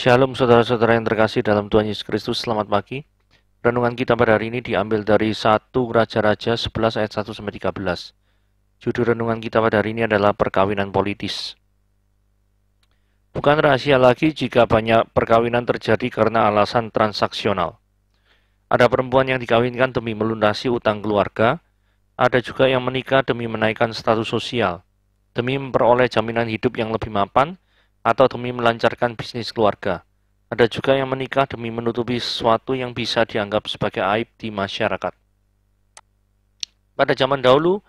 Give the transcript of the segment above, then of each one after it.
Shalom saudara-saudara yang terkasih dalam Tuhan Yesus Kristus, selamat pagi. Renungan kita pada hari ini diambil dari 1 Raja-Raja 11 ayat 1-13. Judul renungan kita pada hari ini adalah perkawinan politis. Bukan rahasia lagi jika banyak perkawinan terjadi karena alasan transaksional. Ada perempuan yang dikawinkan demi melunasi utang keluarga, ada juga yang menikah demi menaikkan status sosial, demi memperoleh jaminan hidup yang lebih mapan, atau demi melancarkan bisnis keluarga. Ada juga yang menikah demi menutupi sesuatu yang bisa dianggap sebagai aib di masyarakat. Pada zaman dahulu,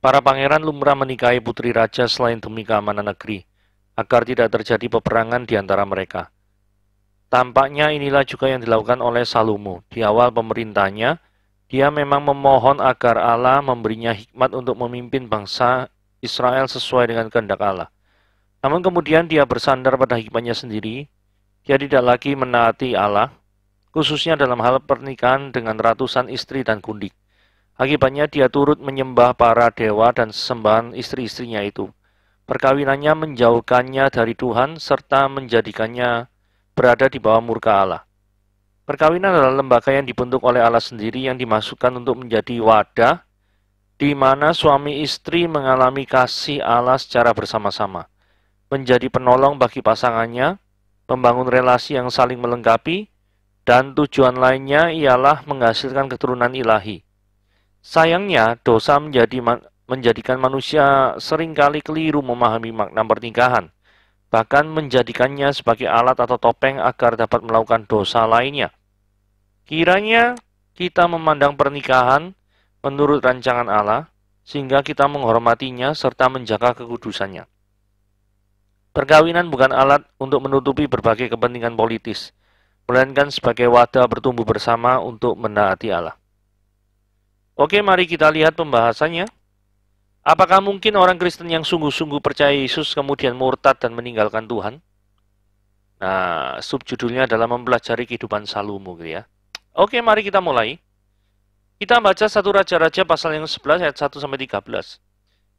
para pangeran lumrah menikahi putri raja selain demi keamanan negeri, agar tidak terjadi peperangan di antara mereka. Tampaknya inilah juga yang dilakukan oleh Salomo. Di awal pemerintahnya, dia memang memohon agar Allah memberinya hikmat untuk memimpin bangsa Israel sesuai dengan kehendak Allah. Namun kemudian dia bersandar pada hikmatnya sendiri. Dia tidak lagi menaati Allah, khususnya dalam hal pernikahan dengan ratusan istri dan gundik. Akibatnya dia turut menyembah para dewa dan sesembahan istri-istrinya itu. Perkawinannya menjauhkannya dari Tuhan serta menjadikannya berada di bawah murka Allah. Perkawinan adalah lembaga yang dibentuk oleh Allah sendiri yang dimasukkan untuk menjadi wadah di mana suami istri mengalami kasih Allah secara bersama-sama, menjadi penolong bagi pasangannya, membangun relasi yang saling melengkapi, dan tujuan lainnya ialah menghasilkan keturunan ilahi. Sayangnya, dosa menjadikan manusia seringkali keliru memahami makna pernikahan, bahkan menjadikannya sebagai alat atau topeng agar dapat melakukan dosa lainnya. Kiranya kita memandang pernikahan menurut rancangan Allah, sehingga kita menghormatinya serta menjaga kekudusannya. Perkawinan bukan alat untuk menutupi berbagai kepentingan politis, melainkan sebagai wadah bertumbuh bersama untuk menaati Allah. Oke, mari kita lihat pembahasannya. Apakah mungkin orang Kristen yang sungguh-sungguh percaya Yesus kemudian murtad dan meninggalkan Tuhan? Nah, subjudulnya adalah mempelajari kehidupan Salomo, gitu ya. Oke, mari kita mulai. Kita baca 1 Raja-Raja pasal yang 11 ayat 1-13.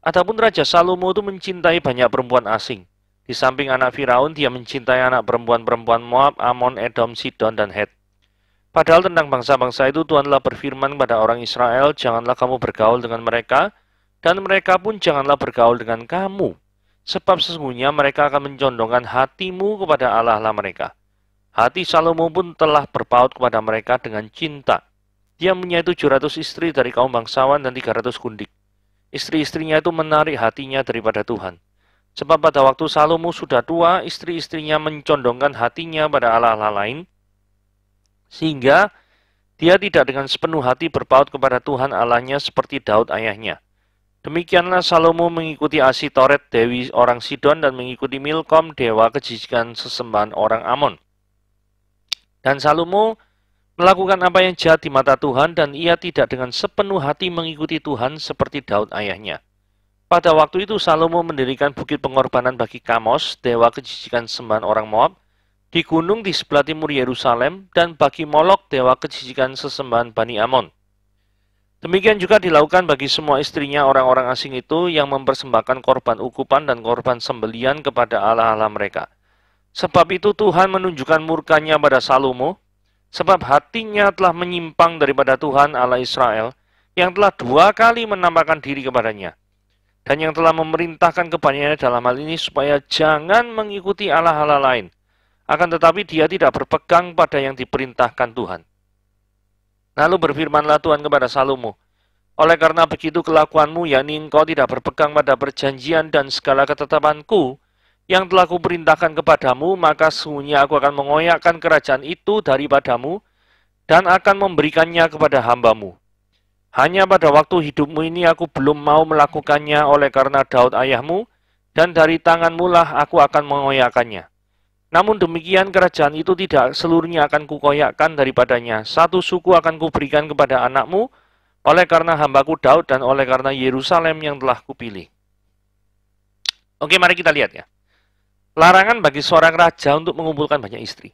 Adapun Raja Salomo itu mencintai banyak perempuan asing. Di samping anak Firaun, dia mencintai anak perempuan-perempuan Moab, Amon, Edom, Sidon, dan Het. Padahal tentang bangsa-bangsa itu Tuhan telah berfirman kepada orang Israel, janganlah kamu bergaul dengan mereka, dan mereka pun janganlah bergaul dengan kamu. Sebab sesungguhnya mereka akan mencondongkan hatimu kepada Allah-Allah mereka. Hati Salomo pun telah berpaut kepada mereka dengan cinta. Dia mempunyai 700 istri dari kaum bangsawan dan 300 gundik. Istri-istrinya itu menarik hatinya daripada Tuhan. Sebab pada waktu Salomo sudah tua, istri-istrinya mencondongkan hatinya pada Allah-Allah lain, sehingga dia tidak dengan sepenuh hati berpaut kepada Tuhan Allahnya seperti Daud ayahnya. Demikianlah Salomo mengikuti Asitoret, dewi orang Sidon, dan mengikuti Milkom, dewa kejijikan sesembahan orang Amon. Dan Salomo melakukan apa yang jahat di mata Tuhan, dan ia tidak dengan sepenuh hati mengikuti Tuhan seperti Daud ayahnya. Pada waktu itu Salomo mendirikan bukit pengorbanan bagi Kamos, dewa kejijikan sembahan orang Moab, di gunung di sebelah timur Yerusalem, dan bagi Molok, dewa kejijikan sesembahan Bani Amon. Demikian juga dilakukan bagi semua istrinya orang-orang asing itu yang mempersembahkan korban ukupan dan korban sembelian kepada Allah-Allah mereka. Sebab itu Tuhan menunjukkan murkanya pada Salomo, sebab hatinya telah menyimpang daripada Tuhan Allah Israel, yang telah 2 kali menampakkan diri kepadanya, dan yang telah memerintahkan kepadanya dalam hal ini supaya jangan mengikuti Allah-Allah lain. Akan tetapi dia tidak berpegang pada yang diperintahkan Tuhan. Lalu berfirmanlah Tuhan kepada Salomo, oleh karena begitu kelakuanmu, yakni engkau tidak berpegang pada perjanjian dan segala ketetapanku yang telah kuperintahkan kepadamu, maka sesungguhnya aku akan mengoyakkan kerajaan itu daripadamu dan akan memberikannya kepada hambamu. Hanya pada waktu hidupmu ini aku belum mau melakukannya oleh karena Daud ayahmu, dan dari tanganmu lah aku akan mengoyakkannya. Namun demikian kerajaan itu tidak seluruhnya akan kukoyakkan daripadanya. 1 suku akan kuberikan kepada anakmu, oleh karena hambaku Daud dan oleh karena Yerusalem yang telah kupilih. Oke, mari kita lihat ya. Larangan bagi seorang raja untuk mengumpulkan banyak istri.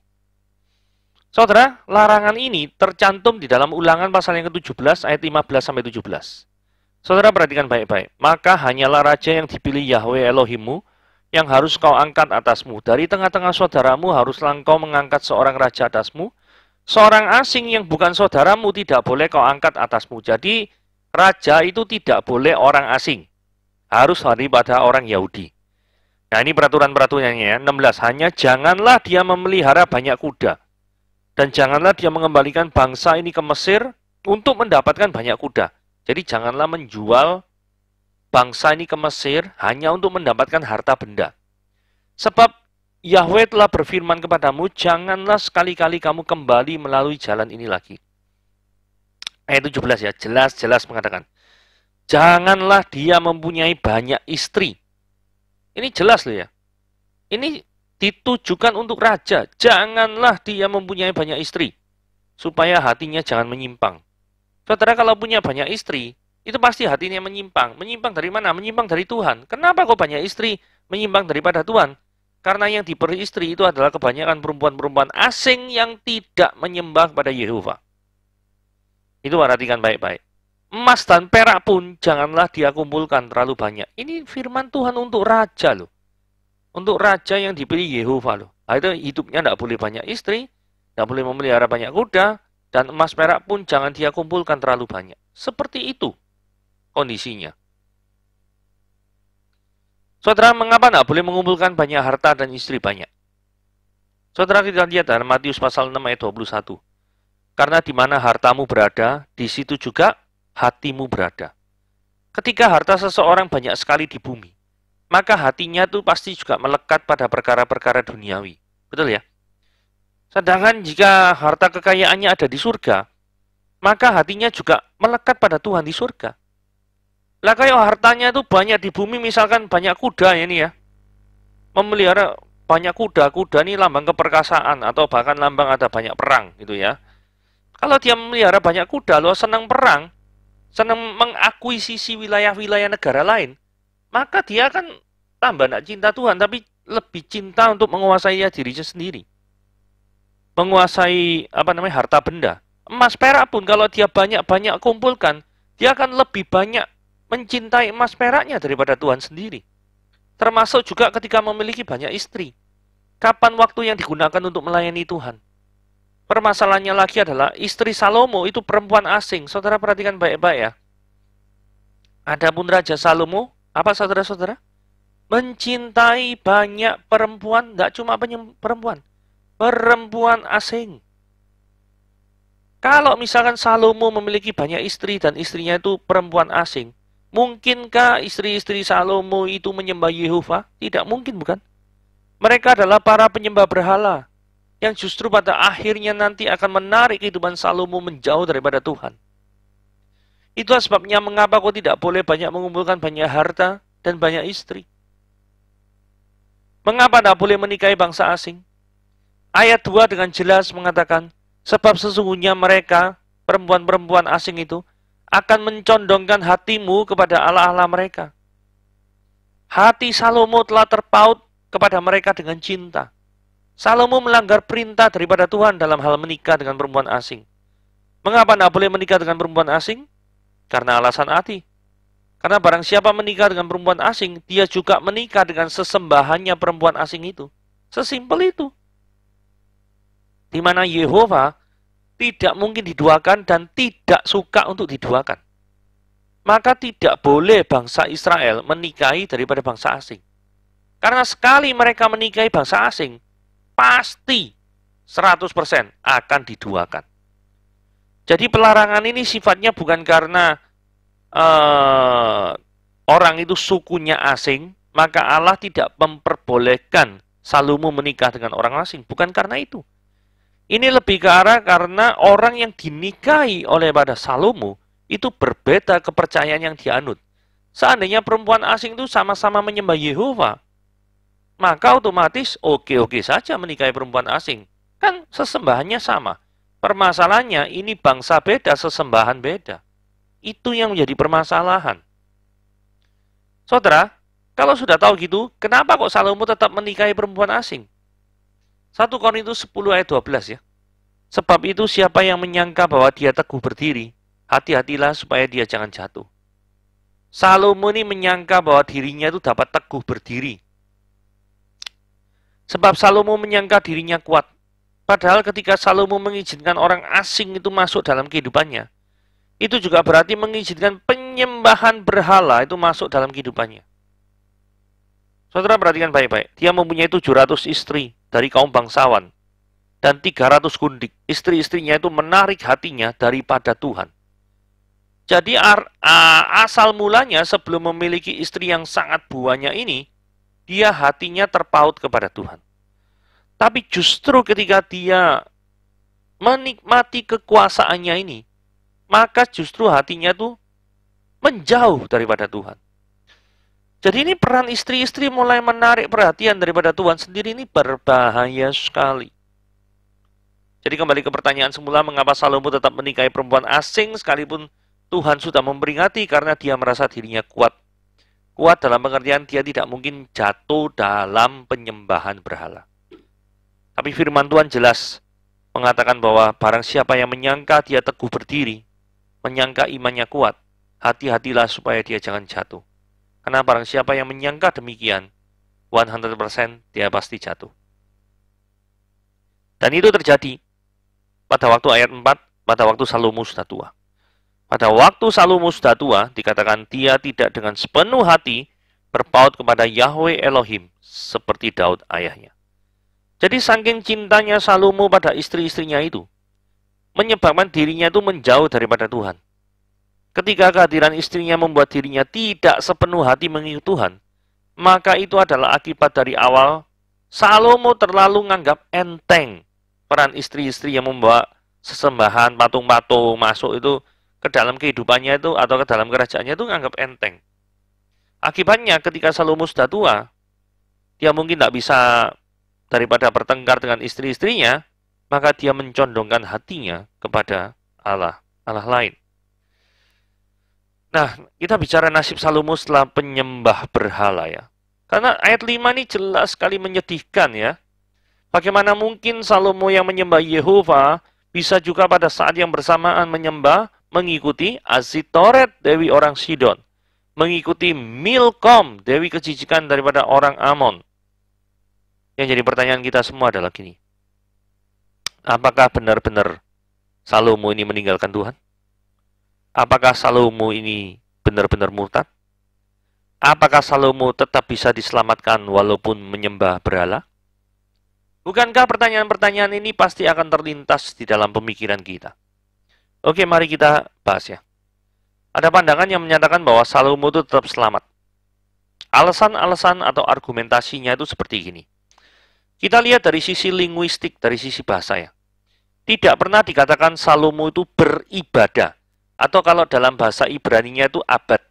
Saudara, larangan ini tercantum di dalam Ulangan pasal yang ke-17 ayat 15-17. Saudara perhatikan baik-baik. Maka hanyalah raja yang dipilih Yahweh Elohimmu yang harus kau angkat atasmu. Dari tengah-tengah saudaramu haruslah engkau mengangkat seorang raja atasmu. Seorang asing yang bukan saudaramu tidak boleh kau angkat atasmu. Jadi raja itu tidak boleh orang asing. Harus daripada orang Yahudi. Nah ini peraturan-peraturannya ya. 16. Hanya janganlah dia memelihara banyak kuda. Dan janganlah dia mengembalikan bangsa ini ke Mesir untuk mendapatkan banyak kuda. Jadi janganlah menjual bangsa ini ke Mesir hanya untuk mendapatkan harta benda. Sebab Yahweh telah berfirman kepadamu, janganlah sekali-kali kamu kembali melalui jalan ini lagi. Ayat 17 ya, jelas-jelas mengatakan, janganlah dia mempunyai banyak istri. Ini jelas loh ya. Ini ditujukan untuk raja. Janganlah dia mempunyai banyak istri, supaya hatinya jangan menyimpang. Saudara kalau punya banyak istri, itu pasti hatinya menyimpang. Menyimpang dari mana? Menyimpang dari Tuhan. Kenapa kok banyak istri menyimpang daripada Tuhan? Karena yang diberi istri itu adalah kebanyakan perempuan-perempuan asing yang tidak menyembah kepada Yehova. Itu perhatikan baik-baik. Emas dan perak pun janganlah dia kumpulkan terlalu banyak. Ini firman Tuhan untuk raja loh. Untuk raja yang dipilih Yehova loh. Nah, itu hidupnya tidak boleh banyak istri, tidak boleh memelihara banyak kuda, dan emas perak pun jangan dia kumpulkan terlalu banyak. Seperti itu kondisinya. Saudara, mengapa tidak boleh mengumpulkan banyak harta dan istri banyak? Saudara, kita lihat dalam Matius pasal 6 ayat 21. Karena di mana hartamu berada, di situ juga hatimu berada. Ketika harta seseorang banyak sekali di bumi, maka hatinya itu pasti juga melekat pada perkara-perkara duniawi. Betul ya? Sedangkan jika harta kekayaannya ada di surga, maka hatinya juga melekat pada Tuhan di surga. Lah kayak hartanya itu banyak di bumi, misalkan banyak kuda ini ya. Memelihara banyak kuda, kuda ini lambang keperkasaan atau bahkan lambang ada banyak perang gitu ya. Kalau dia memelihara banyak kuda, lo senang perang, senang mengakuisisi wilayah-wilayah negara lain, maka dia akan tambah tidak cinta Tuhan, tapi lebih cinta untuk menguasai dirinya sendiri. Menguasai harta benda. Emas perak pun kalau dia banyak-banyak kumpulkan, dia akan lebih banyak mencintai emas peraknya daripada Tuhan sendiri. Termasuk juga ketika memiliki banyak istri. Kapan waktu yang digunakan untuk melayani Tuhan? Permasalahannya lagi adalah istri Salomo itu perempuan asing. Saudara perhatikan baik-baik ya. Adapun Raja Salomo, apa saudara-saudara? Mencintai banyak perempuan, tidak cuma perempuan. Perempuan asing. Kalau misalkan Salomo memiliki banyak istri dan istrinya itu perempuan asing, mungkinkah istri-istri Salomo itu menyembah Yehova? Tidak mungkin, bukan? Mereka adalah para penyembah berhala yang justru pada akhirnya nanti akan menarik kehidupan Salomo menjauh daripada Tuhan. Itulah sebabnya mengapa kau tidak boleh banyak mengumpulkan banyak harta dan banyak istri. Mengapa tidak boleh menikahi bangsa asing? Ayat 2 dengan jelas mengatakan, sebab sesungguhnya mereka, perempuan-perempuan asing itu, akan mencondongkan hatimu kepada Allah-Allah mereka. Hati Salomo telah terpaut kepada mereka dengan cinta. Salomo melanggar perintah daripada Tuhan dalam hal menikah dengan perempuan asing. Mengapa tidak boleh menikah dengan perempuan asing? Karena alasan hati. Karena barang siapa menikah dengan perempuan asing, dia juga menikah dengan sesembahannya perempuan asing itu. Sesimpel itu. Di mana Yehova tidak mungkin diduakan dan tidak suka untuk diduakan. Maka tidak boleh bangsa Israel menikahi daripada bangsa asing. Karena sekali mereka menikahi bangsa asing, pasti 100% akan diduakan. Jadi pelarangan ini sifatnya bukan karena orang itu sukunya asing, maka Allah tidak memperbolehkan Salomo menikah dengan orang asing. Bukan karena itu. Ini lebih ke arah karena orang yang dinikahi oleh pada Salomo itu berbeda kepercayaan yang dianut. Seandainya perempuan asing itu sama-sama menyembah Yehova, maka otomatis oke-oke saja menikahi perempuan asing. Kan sesembahannya sama. Permasalahannya ini bangsa beda, sesembahan beda. Itu yang menjadi permasalahan. Saudara, kalau sudah tahu gitu, kenapa kok Salomo tetap menikahi perempuan asing? 1 Korintus 10 ayat 12 ya. Sebab itu siapa yang menyangka bahwa dia teguh berdiri, hati-hatilah supaya dia jangan jatuh. Salomo ini menyangka bahwa dirinya itu dapat teguh berdiri. Sebab Salomo menyangka dirinya kuat. Padahal ketika Salomo mengizinkan orang asing itu masuk dalam kehidupannya, itu juga berarti mengizinkan penyembahan berhala itu masuk dalam kehidupannya. Saudara perhatikan baik-baik. Dia mempunyai 700 istri dari kaum bangsawan dan 300 gundik. Istri-istrinya itu menarik hatinya daripada Tuhan. Jadi asal mulanya sebelum memiliki istri yang sangat banyak ini, dia hatinya terpaut kepada Tuhan. Tapi justru ketika dia menikmati kekuasaannya ini, maka justru hatinya tuh menjauh daripada Tuhan. Jadi ini peran istri-istri mulai menarik perhatian daripada Tuhan sendiri, ini berbahaya sekali. Jadi kembali ke pertanyaan semula, mengapa Salomo tetap menikahi perempuan asing sekalipun Tuhan sudah memperingati, karena dia merasa dirinya kuat. Kuat dalam pengertian dia tidak mungkin jatuh dalam penyembahan berhala. Tapi firman Tuhan jelas mengatakan bahwa barang siapa yang menyangka dia teguh berdiri, menyangka imannya kuat, hati-hatilah supaya dia jangan jatuh. Karena barang siapa yang menyangka demikian, 100% dia pasti jatuh. Dan itu terjadi pada waktu ayat 4, pada waktu Salomo sudah tua. Pada waktu Salomo sudah tua, dikatakan dia tidak dengan sepenuh hati berpaut kepada Yahweh Elohim seperti Daud ayahnya. Jadi saking cintanya Salomo pada istri-istrinya itu, menyebabkan dirinya itu menjauh daripada Tuhan. Ketika kehadiran istrinya membuat dirinya tidak sepenuh hati mengikut Tuhan, maka itu adalah akibat dari awal Salomo terlalu menganggap enteng peran istri-istri yang membawa sesembahan, patung-patung masuk itu ke dalam kehidupannya itu atau ke dalam kerajaannya itu menganggap enteng. Akibatnya ketika Salomo sudah tua, dia mungkin tidak bisa daripada bertengkar dengan istri-istrinya, maka dia mencondongkan hatinya kepada Allah lain. Nah, kita bicara nasib Salomo setelah penyembah berhala ya. Karena ayat 5 ini jelas sekali menyedihkan ya. Bagaimana mungkin Salomo yang menyembah Yehova bisa juga pada saat yang bersamaan mengikuti Azitoret, dewi orang Sidon. Mengikuti Milkom, dewi kejijikan daripada orang Amon. Yang jadi pertanyaan kita semua adalah gini. Apakah benar-benar Salomo ini meninggalkan Tuhan? Apakah Salomo ini benar-benar murtad? Apakah Salomo tetap bisa diselamatkan walaupun menyembah berhala? Bukankah pertanyaan-pertanyaan ini pasti akan terlintas di dalam pemikiran kita? Oke, mari kita bahas ya. Ada pandangan yang menyatakan bahwa Salomo itu tetap selamat. Alasan-alasan atau argumentasinya itu seperti gini. Kita lihat dari sisi linguistik, dari sisi bahasa ya. Tidak pernah dikatakan Salomo itu beribadah. Atau kalau dalam bahasa Ibraninya itu abad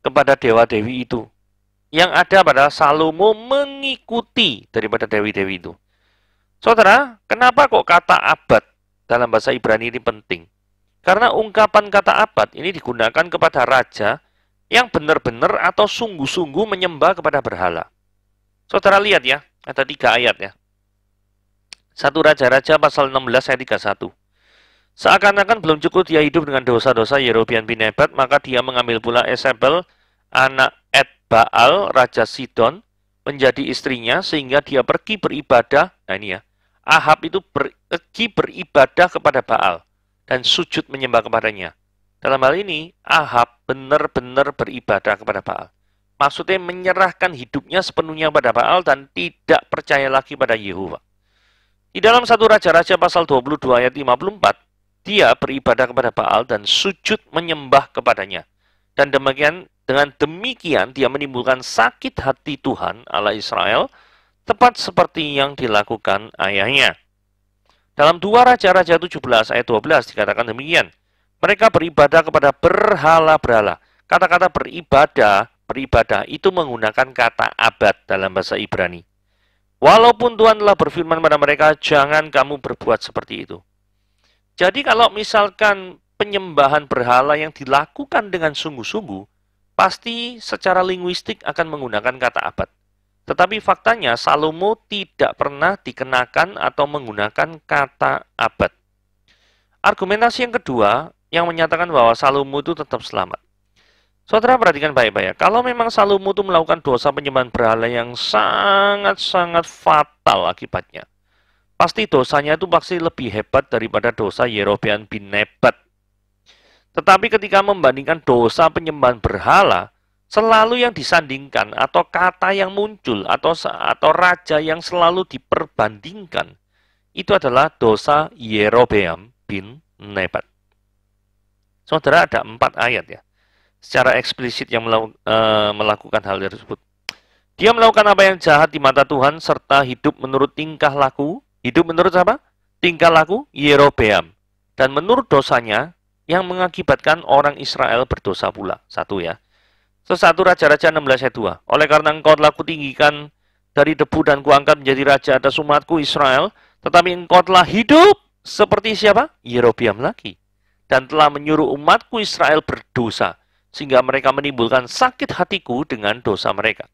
kepada dewa-dewi itu. Yang ada pada Salomo mengikuti daripada dewi-dewi itu. Saudara, kenapa kok kata abad dalam bahasa Ibrani ini penting? Karena ungkapan kata abad ini digunakan kepada raja yang benar-benar atau sungguh-sungguh menyembah kepada berhala. Saudara lihat ya, ada 3 ayat ya. 1 Raja-Raja pasal 16 ayat 31. Seakan-akan belum cukup dia hidup dengan dosa-dosa Yerobeam bin Nebat, maka dia mengambil pula Esebel, anak Baal, Raja Sidon, menjadi istrinya, sehingga dia pergi beribadah. Nah ini ya, Ahab itu pergi beribadah kepada Baal dan sujud menyembah kepadanya. Dalam hal ini, Ahab benar-benar beribadah kepada Baal. Maksudnya menyerahkan hidupnya sepenuhnya pada Baal dan tidak percaya lagi pada Yehova. Di dalam 1 Raja-Raja pasal 22 ayat 54, dia beribadah kepada Baal dan sujud menyembah kepadanya. Dan dengan demikian dia menimbulkan sakit hati Tuhan Allah Israel, tepat seperti yang dilakukan ayahnya. Dalam 2 Raja-Raja 17 ayat 12 dikatakan demikian. Mereka beribadah kepada berhala-berhala. Kata-kata beribadah itu menggunakan kata abad dalam bahasa Ibrani. Walaupun Tuhan telah berfirman pada mereka, jangan kamu berbuat seperti itu. Jadi kalau misalkan penyembahan berhala yang dilakukan dengan sungguh-sungguh, pasti secara linguistik akan menggunakan kata abad. Tetapi faktanya Salomo tidak pernah dikenakan atau menggunakan kata abad. Argumentasi yang kedua yang menyatakan bahwa Salomo itu tetap selamat. Saudara perhatikan baik-baik ya. Kalau memang Salomo itu melakukan dosa penyembahan berhala yang sangat-sangat fatal akibatnya, pasti dosanya itu pasti lebih hebat daripada dosa Yerobeam bin Nebat. Tetapi ketika membandingkan dosa penyembahan berhala, selalu yang disandingkan atau kata yang muncul atau raja yang selalu diperbandingkan itu adalah dosa Yerobeam bin Nebat. Saudara, ada 4 ayat ya secara eksplisit yang melakukan hal tersebut. Dia melakukan apa yang jahat di mata Tuhan serta hidup menurut tingkah laku. Hidup menurut apa? Tingkah laku Yerobeam. Dan menurut dosanya yang mengakibatkan orang Israel berdosa pula. 1 ya. 1 Raja-Raja 16 ayat 2. Oleh karena engkau telah kutinggikan dari debu dan kuangkat menjadi raja atas umatku Israel, tetapi engkau telah hidup seperti siapa? Yerobeam lagi. Dan telah menyuruh umatku Israel berdosa, sehingga mereka menimbulkan sakit hatiku dengan dosa mereka.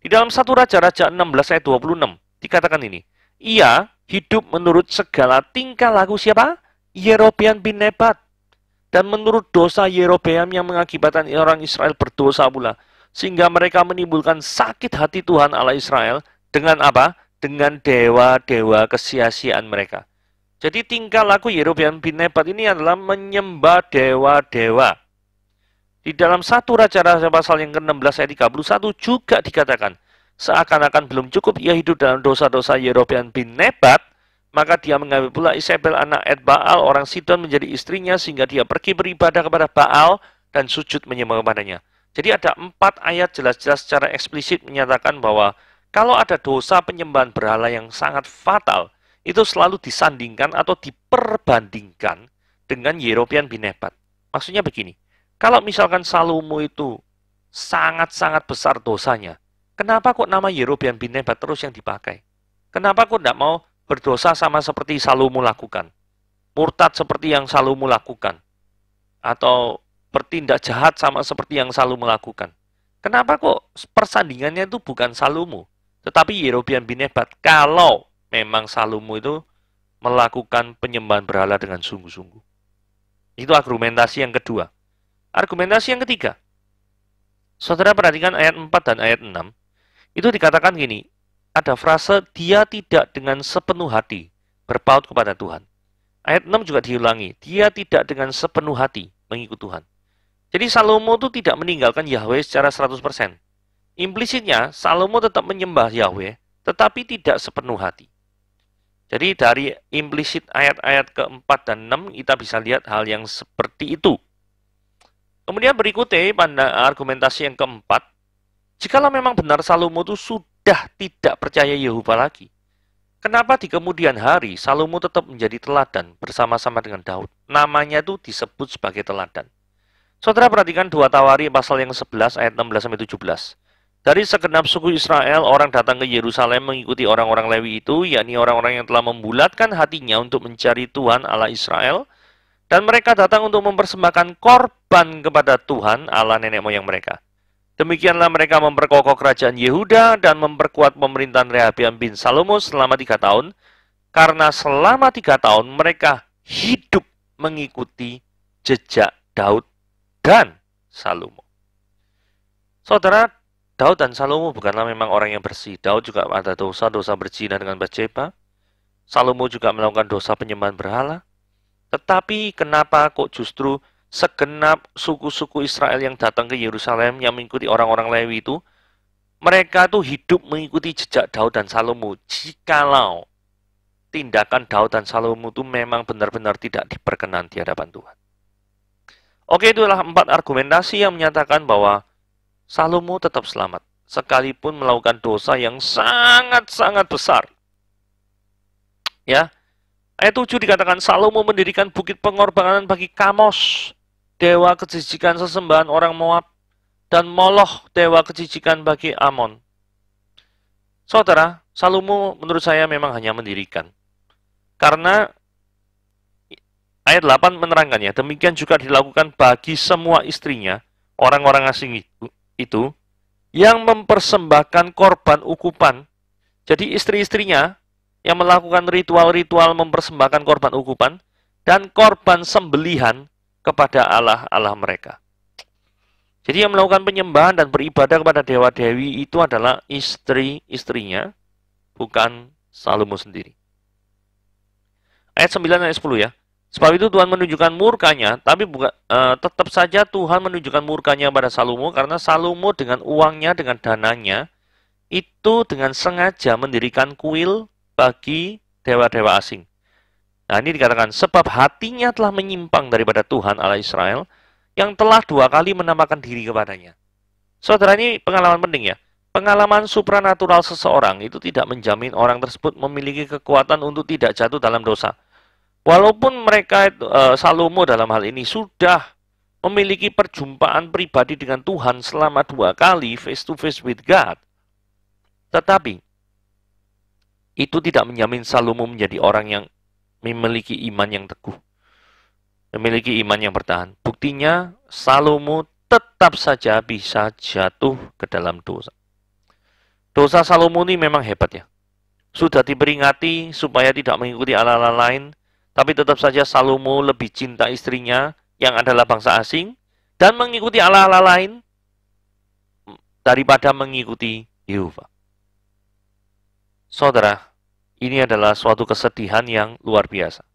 Di dalam 1 Raja-Raja 16 ayat 26 dikatakan ini, ia hidup menurut segala tingkah laku siapa? Yerobeam bin Nebat. Dan menurut dosa Yerobeam yang mengakibatkan orang Israel berdosa pula, sehingga mereka menimbulkan sakit hati Tuhan Allah Israel dengan apa? Dengan dewa-dewa kesia-siaan mereka. Jadi tingkah laku Yerobeam bin Nebat ini adalah menyembah dewa-dewa. Di dalam 1 Raja-Raja pasal yang ke-16 ayat 31 juga dikatakan, seakan-akan belum cukup ia hidup dalam dosa-dosa Yerobeam bin Nebat, maka dia mengambil pula Isabel anak Etbaal orang Sidon menjadi istrinya, sehingga dia pergi beribadah kepada Baal dan sujud menyembah kepadanya. Jadi ada 4 ayat jelas-jelas secara eksplisit menyatakan bahwa kalau ada dosa penyembahan berhala yang sangat fatal, itu selalu disandingkan atau diperbandingkan dengan Yerobeam bin Nebat. Maksudnya begini, kalau misalkan Salomo itu sangat-sangat besar dosanya, kenapa kok nama Yerobeam bin Nebat terus yang dipakai? Kenapa kok tidak mau berdosa sama seperti Salomo lakukan? Murtad seperti yang Salomo lakukan? Atau bertindak jahat sama seperti yang Salomo lakukan? Kenapa kok persandingannya itu bukan Salomo, tetapi Yerobeam bin Nebat? Kalau memang Salomo itu melakukan penyembahan berhala dengan sungguh-sungguh. Itu argumentasi yang kedua. Argumentasi yang ketiga, saudara perhatikan ayat 4 dan ayat 6, itu dikatakan gini, ada frase, dia tidak dengan sepenuh hati berpaut kepada Tuhan. Ayat 6 juga diulangi, dia tidak dengan sepenuh hati mengikut Tuhan. Jadi Salomo itu tidak meninggalkan Yahweh secara 100%. Implisitnya, Salomo tetap menyembah Yahweh, tetapi tidak sepenuh hati. Jadi dari implisit ayat-ayat ke-4 dan 6, kita bisa lihat hal yang seperti itu. Kemudian berikutnya pada argumentasi yang keempat, jikalau memang benar Salomo itu sudah tidak percaya Yehova lagi, kenapa di kemudian hari Salomo tetap menjadi teladan bersama-sama dengan Daud? Namanya itu disebut sebagai teladan. Saudara perhatikan 2 Tawari pasal yang 11 ayat 16-17. Dari segenap suku Israel, orang datang ke Yerusalem mengikuti orang-orang Lewi itu, yakni orang-orang yang telah membulatkan hatinya untuk mencari Tuhan Allah Israel, dan mereka datang untuk mempersembahkan korban kepada Tuhan Allah nenek moyang mereka. Demikianlah mereka memperkokoh kerajaan Yehuda dan memperkuat pemerintahan Rehabeam bin Salomo selama 3 tahun, karena selama 3 tahun mereka hidup mengikuti jejak Daud dan Salomo. Saudara, Daud dan Salomo bukanlah memang orang yang bersih. Daud juga ada dosa berzina dengan Batsheba. Salomo juga melakukan dosa penyembahan berhala. Tetapi kenapa kok justru segenap suku-suku Israel yang datang ke Yerusalem yang mengikuti orang-orang Lewi itu, mereka tuh hidup mengikuti jejak Daud dan Salomo, jikalau tindakan Daud dan Salomo itu memang benar-benar tidak diperkenan di hadapan Tuhan. Oke, itulah 4 argumentasi yang menyatakan bahwa Salomo tetap selamat, sekalipun melakukan dosa yang sangat-sangat besar. Ya, ayat 7 dikatakan Salomo mendirikan bukit pengorbanan bagi Kamos, dewa kejijikan sesembahan orang Moab, dan Moloch, dewa kejijikan bagi Amon. Saudara, Salomo menurut saya memang hanya mendirikan. Karena ayat 8 menerangkannya, demikian juga dilakukan bagi semua istrinya, orang-orang asing itu, yang mempersembahkan korban ukupan. Jadi istri-istrinya yang melakukan ritual-ritual mempersembahkan korban ukupan dan korban sembelihan kepada Allah-Allah mereka. Jadi yang melakukan penyembahan dan beribadah kepada dewa-dewi itu adalah istri-istrinya, bukan Salomo sendiri. Ayat 9 dan ayat 10 ya. Sebab itu Tuhan menunjukkan murkanya, tapi tetap saja Tuhan menunjukkan murkanya pada Salomo, karena Salomo dengan uangnya, dengan dananya, itu dengan sengaja mendirikan kuil bagi dewa-dewa asing. Nah ini dikatakan, sebab hatinya telah menyimpang daripada Tuhan Allah Israel, yang telah 2 kali menampakkan diri kepadanya. Saudara, ini pengalaman penting ya. Pengalaman supranatural seseorang itu tidak menjamin orang tersebut memiliki kekuatan untuk tidak jatuh dalam dosa. Walaupun mereka Salomo dalam hal ini sudah memiliki perjumpaan pribadi dengan Tuhan selama 2 kali face to face with God, tetapi itu tidak menjamin Salomo menjadi orang yang memiliki iman yang teguh, memiliki iman yang bertahan. Buktinya Salomo tetap saja bisa jatuh ke dalam dosa. Dosa Salomo ini memang hebat ya. Sudah diperingati supaya tidak mengikuti Allah-Allah lain, tapi tetap saja Salomo lebih cinta istrinya yang adalah bangsa asing dan mengikuti Allah-Allah lain daripada mengikuti Yehova. Saudara, ini adalah suatu kesedihan yang luar biasa.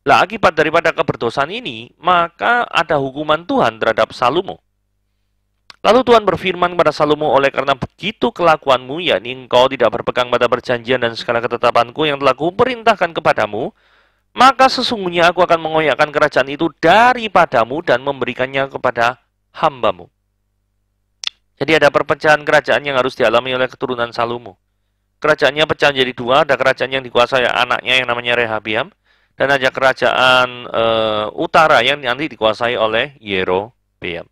Lah, akibat daripada keberdosaan ini, maka ada hukuman Tuhan terhadap Salomo. Lalu Tuhan berfirman kepada Salomo, oleh karena begitu kelakuanmu, yakni engkau tidak berpegang pada perjanjian dan segala ketetapanku yang telah kuperintahkan kepadamu, maka sesungguhnya aku akan mengoyakkan kerajaan itu daripadamu dan memberikannya kepada hambamu. Jadi ada perpecahan kerajaan yang harus dialami oleh keturunan Salomo. Kerajaannya pecah menjadi 2, ada kerajaan yang dikuasai anaknya yang namanya Rehabiam, dan ada kerajaan utara yang nanti dikuasai oleh Yerobeam.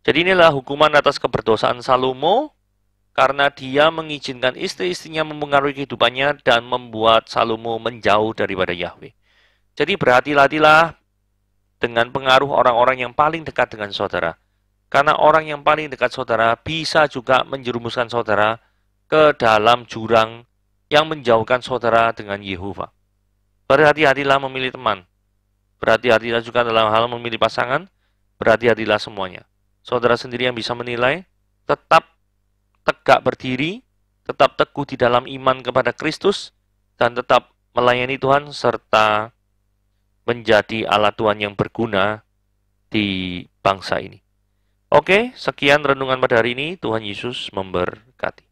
Jadi inilah hukuman atas keberdosaan Salomo, karena dia mengizinkan istri-istrinya mempengaruhi kehidupannya dan membuat Salomo menjauh daripada Yahweh. Jadi berhati-hatilah dengan pengaruh orang-orang yang paling dekat dengan saudara. Karena orang yang paling dekat saudara bisa juga menjerumuskan saudara ke dalam jurang yang menjauhkan saudara dengan Yehova. Berhati-hatilah memilih teman. Berhati-hatilah juga dalam hal memilih pasangan. Berhati-hatilah semuanya. Saudara sendiri yang bisa menilai, tetap tegak berdiri, tetap teguh di dalam iman kepada Kristus, dan tetap melayani Tuhan, serta menjadi alat Tuhan yang berguna di bangsa ini. Oke, sekian renungan pada hari ini. Tuhan Yesus memberkati.